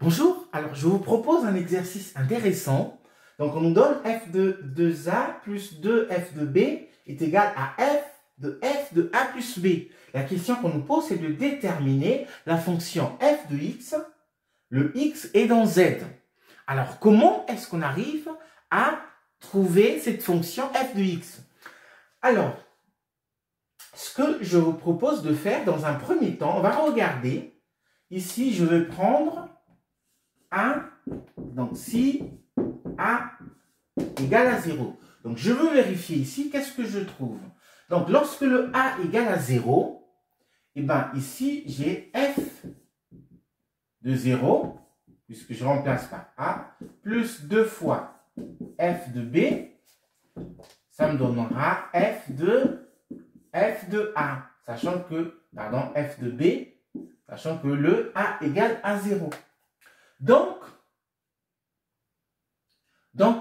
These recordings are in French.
Bonjour, alors je vous propose un exercice intéressant. Donc on nous donne f de 2a plus 2f de b est égal à f de a plus b. La question qu'on nous pose c'est de déterminer la fonction f de x, le x est dans z. Alors comment est-ce qu'on arrive à trouver cette fonction f de x? Alors, ce que je vous propose de faire dans un premier temps, on va regarder. Ici, je vais prendre A, donc si A égale à 0. Donc je veux vérifier ici, qu'est-ce que je trouve? Donc lorsque le A égale à 0, et bien ici j'ai f de 0, puisque je remplace par A, plus 2 fois f de B, ça me donnera f de A, sachant que, pardon, f de B, sachant que le A égale à 0. Donc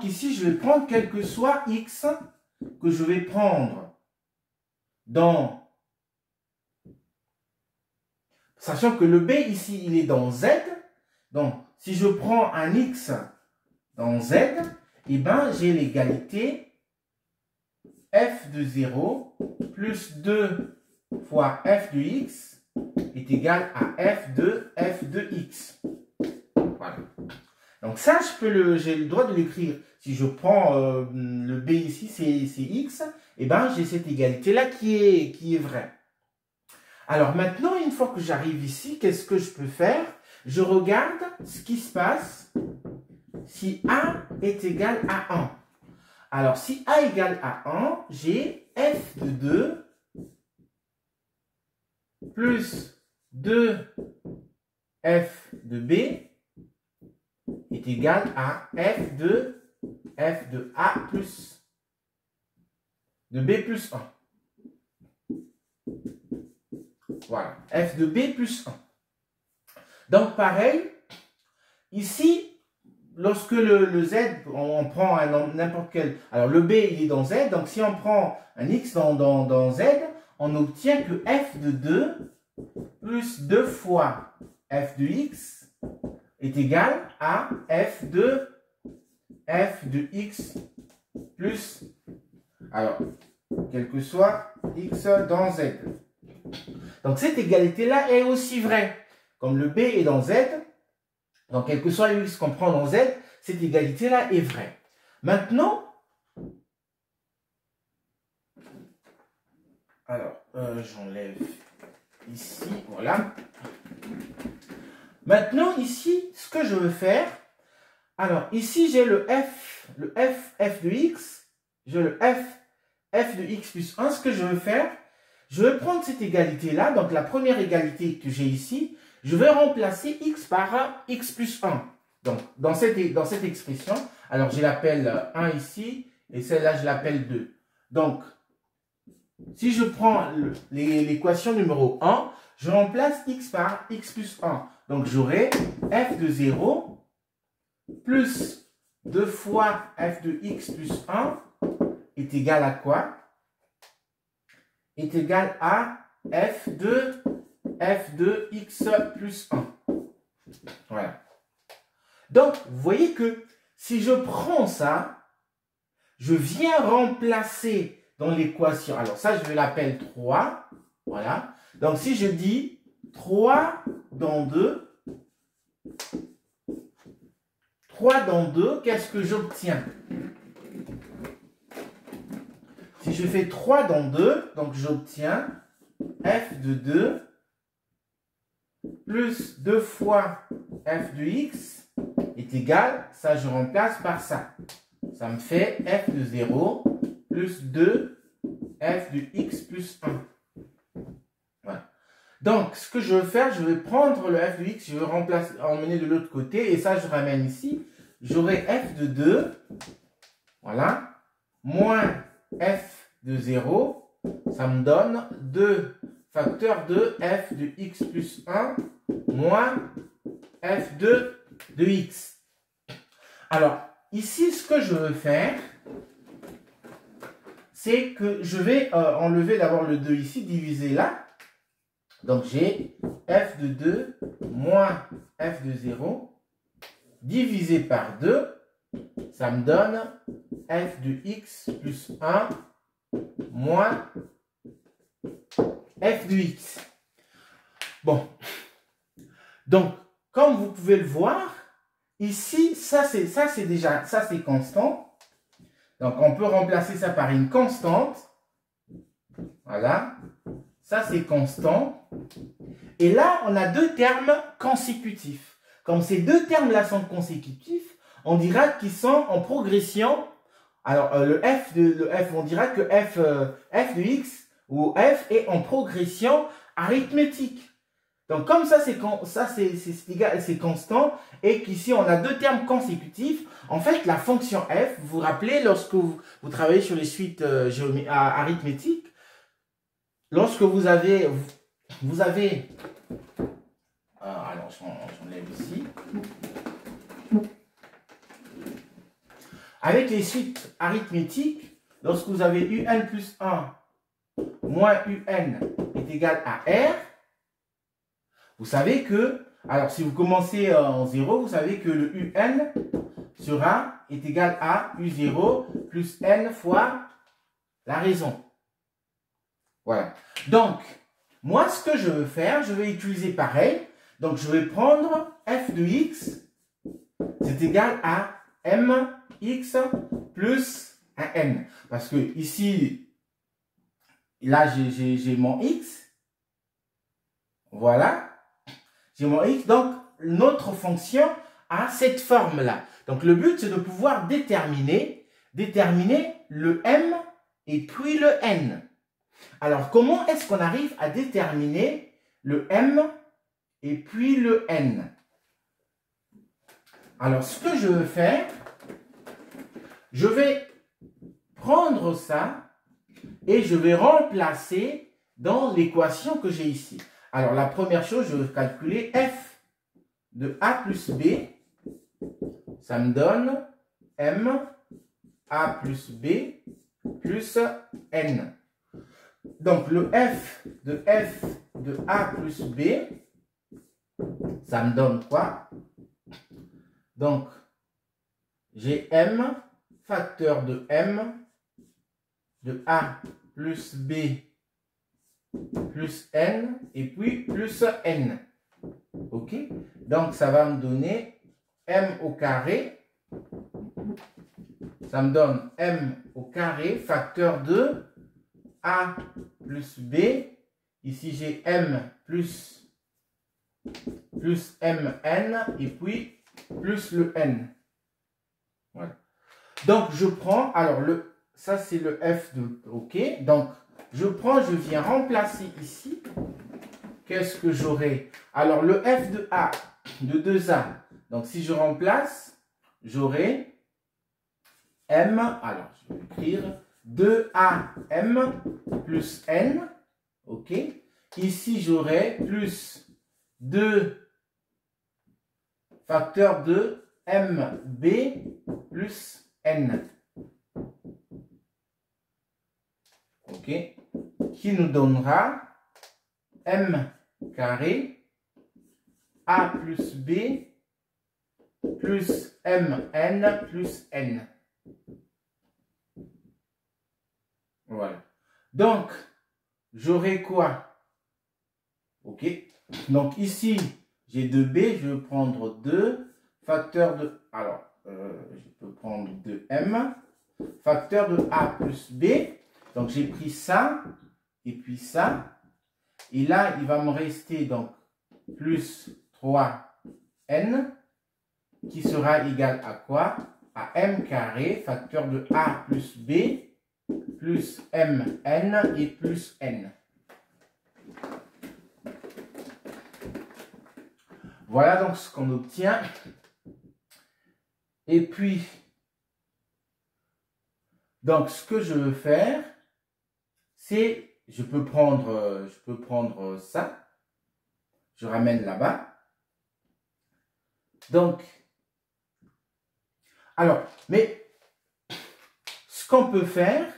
ici, je vais prendre quel que soit x que je vais prendre dans... Sachant que le b ici, il est dans z. Donc, si je prends un x dans z, eh bien, j'ai l'égalité f de 0 plus 2 fois f de x est égal à f de x. Voilà. Donc ça, j'ai le droit de l'écrire. Si je prends le b ici, c'est x, et ben j'ai cette égalité-là qui est vraie. Alors maintenant, une fois que j'arrive ici, qu'est-ce que je peux faire? Je regarde ce qui se passe si a est égal à 1. Alors si a égale à 1, j'ai f de 2 plus 2f de b est égal à f de a plus de b plus 1. Voilà, f de b plus 1. Donc pareil, ici, lorsque le z, on prend n'importe quel... Alors le b, il est dans z, donc si on prend un x dans z, on obtient que f de 2 plus 2 fois f de x est égal à f de x plus, alors, quel que soit x dans z. Donc cette égalité-là est aussi vraie. Comme le b est dans z, donc quel que soit le x qu'on prend dans z, cette égalité-là est vraie. Maintenant, alors, j'enlève ici, voilà. Maintenant, ici, ce que je veux faire, alors ici j'ai le f de x, j'ai le f de x plus 1. Ce que je veux faire, je vais prendre cette égalité-là, donc la première égalité que j'ai ici, je vais remplacer x par x plus 1. Donc, dans cette expression, alors je l'appelle 1 ici, et celle-là, je l'appelle 2. Donc, si je prends l'équation numéro 1, je remplace x par x plus 1. Donc, j'aurai f de 0 plus 2 fois f de x plus 1 est égal à quoi? Est égal à f de x plus 1. Voilà. Donc, vous voyez que si je prends ça, je viens remplacer dans l'équation. Alors ça, je vais l'appeler 3. Voilà. Donc, si je dis 3 dans 2, 3 dans 2, qu'est-ce que j'obtiens? Si je fais 3 dans 2, donc j'obtiens f de 2 plus 2 fois f de x est égal, ça je remplace par ça. Ça me fait f de 0 plus 2 f de x plus 1. Voilà. Donc, ce que je veux faire, je vais prendre le f de x, je vais emmener de l'autre côté, et ça je ramène ici. J'aurai f de 2, voilà, moins f de 0, ça me donne 2 facteurs de f de x plus 1 moins f de x. Alors, ici, ce que je veux faire, c'est que je vais enlever d'abord le 2 ici, diviser là. Donc, j'ai f de 2 moins f de 0 divisé par 2, ça me donne f de x plus 1 moins f de x. Bon, donc, comme vous pouvez le voir, ici, ça c'est constant. Donc, on peut remplacer ça par une constante. Voilà. Ça, c'est constant. Et là, on a deux termes consécutifs. Comme ces deux termes-là sont consécutifs, on dira qu'ils sont en progression. Alors, on dira que f de x ou f est en progression arithmétique. Donc, comme ça, c'est constant et qu'ici, on a deux termes consécutifs. En fait, la fonction f, vous vous rappelez, lorsque vous travaillez sur les suites arithmétiques, lorsque vous avez alors, j'enlève ici. Avec les suites arithmétiques, lorsque vous avez un plus 1 moins un est égal à r, vous savez que, alors si vous commencez en 0, vous savez que le un est égal à u0 plus n fois la raison. Voilà. Donc, moi, ce que je veux faire, je vais utiliser pareil. Donc, je vais prendre f de x, c'est égal à mx plus un n. Parce que ici, là, j'ai mon x. Voilà. J'ai mon x. Donc, notre fonction a cette forme-là. Donc, le but, c'est de pouvoir déterminer le m et puis le n. Alors, comment est-ce qu'on arrive à déterminer le m et puis le n? Alors, ce que je veux faire, je vais prendre ça et je vais remplacer dans l'équation que j'ai ici. Alors, la première chose, je vais calculer f de a plus b. Ça me donne m a plus b plus n. Donc, le f de a plus b, ça me donne quoi? Donc, j'ai m, facteur de m, de a plus b plus n, et puis plus n. OK? Donc, ça va me donner m au carré. Ça me donne m au carré, facteur de a plus b. Ici, j'ai m plus mn et puis plus le n. Voilà. Donc, je prends, alors, ça c'est le f de, OK. Donc, je viens remplacer ici. Qu'est-ce que j'aurai? Alors, le f de a, de 2a. Donc, si je remplace, j'aurai m, alors, je vais écrire 2am plus n, OK. Ici, j'aurai plus 2 facteur de mb plus n, OK, qui nous donnera m carré a plus b plus mn plus n. Voilà. Donc, j'aurai quoi? OK. Donc, ici, j'ai 2b. Je vais prendre 2. Facteur de... Alors, je peux prendre 2m. Facteur de a plus b. Donc, j'ai pris ça. Et puis ça. Et là, il va me rester donc plus 3n. Qui sera égal à quoi? À m carré. Facteur de a plus b. Plus mn et plus n. Voilà donc ce qu'on obtient. Et puis, donc ce que je veux faire, c'est, je peux prendre ça. Je ramène là-bas. Donc, alors, mais ce qu'on peut faire,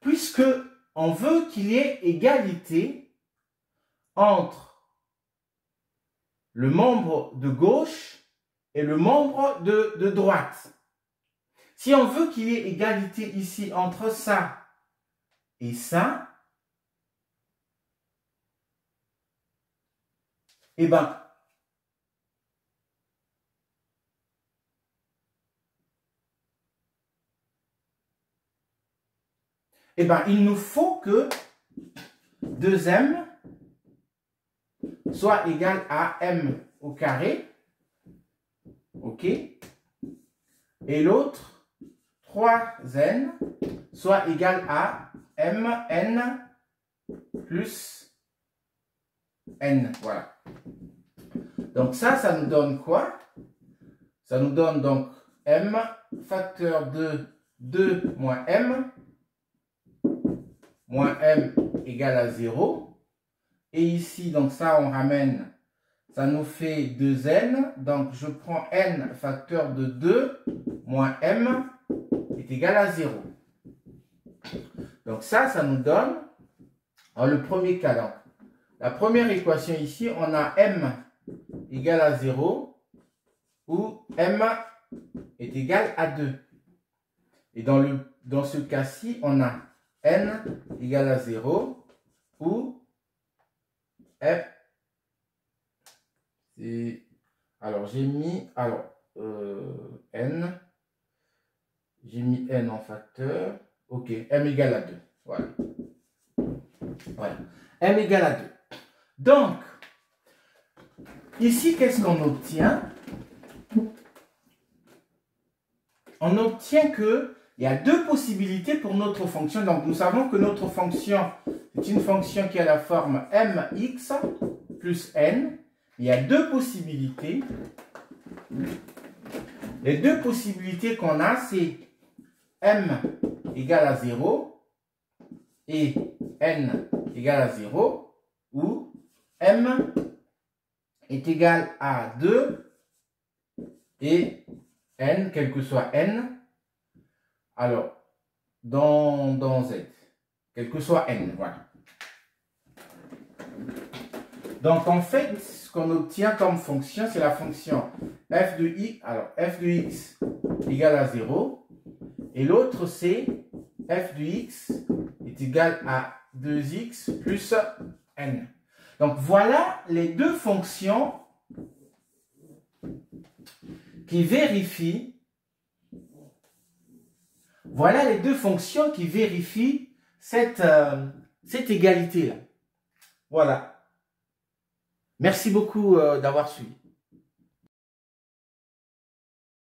puisque on veut qu'il y ait égalité entre le membre de gauche et le membre de droite. Si on veut qu'il y ait égalité ici entre ça et ça, eh bien, il nous faut que 2m soit égal à m au carré, ok, et l'autre 3n soit égal à mn plus n, voilà. Donc ça nous donne quoi? Ça nous donne donc m facteur de 2 moins m égale à 0. Et ici, donc ça, on ramène, ça nous fait 2n. Donc, je prends n facteur de 2 moins m est égal à 0. Donc, ça nous donne, en le premier cas, donc, la première équation ici, on a m égale à 0, où m est égal à 2. Et dans ce cas-ci, on a n égale à 0, où f, alors j'ai mis, n, j'ai mis n en facteur, ok, m égale à 2, voilà. Voilà, m égale à 2. Donc, ici, qu'est-ce qu'on obtient? On obtient que il y a deux possibilités pour notre fonction. Donc, nous savons que notre fonction, c'est une fonction qui a la forme mx plus n. Il y a deux possibilités. Les deux possibilités qu'on a, c'est m égale à 0 et n égale à 0, ou m est égal à 2 et n, quel que soit n, alors, dans Z, quel que soit n, voilà. Donc, en fait, ce qu'on obtient comme fonction, c'est la fonction f de x, alors f de x égale à 0, et l'autre, c'est f de x est égal à 2x plus n. Donc, voilà les deux fonctions qui vérifient. Voilà les deux fonctions qui vérifient cette égalité-là. Voilà. Merci beaucoup d'avoir suivi.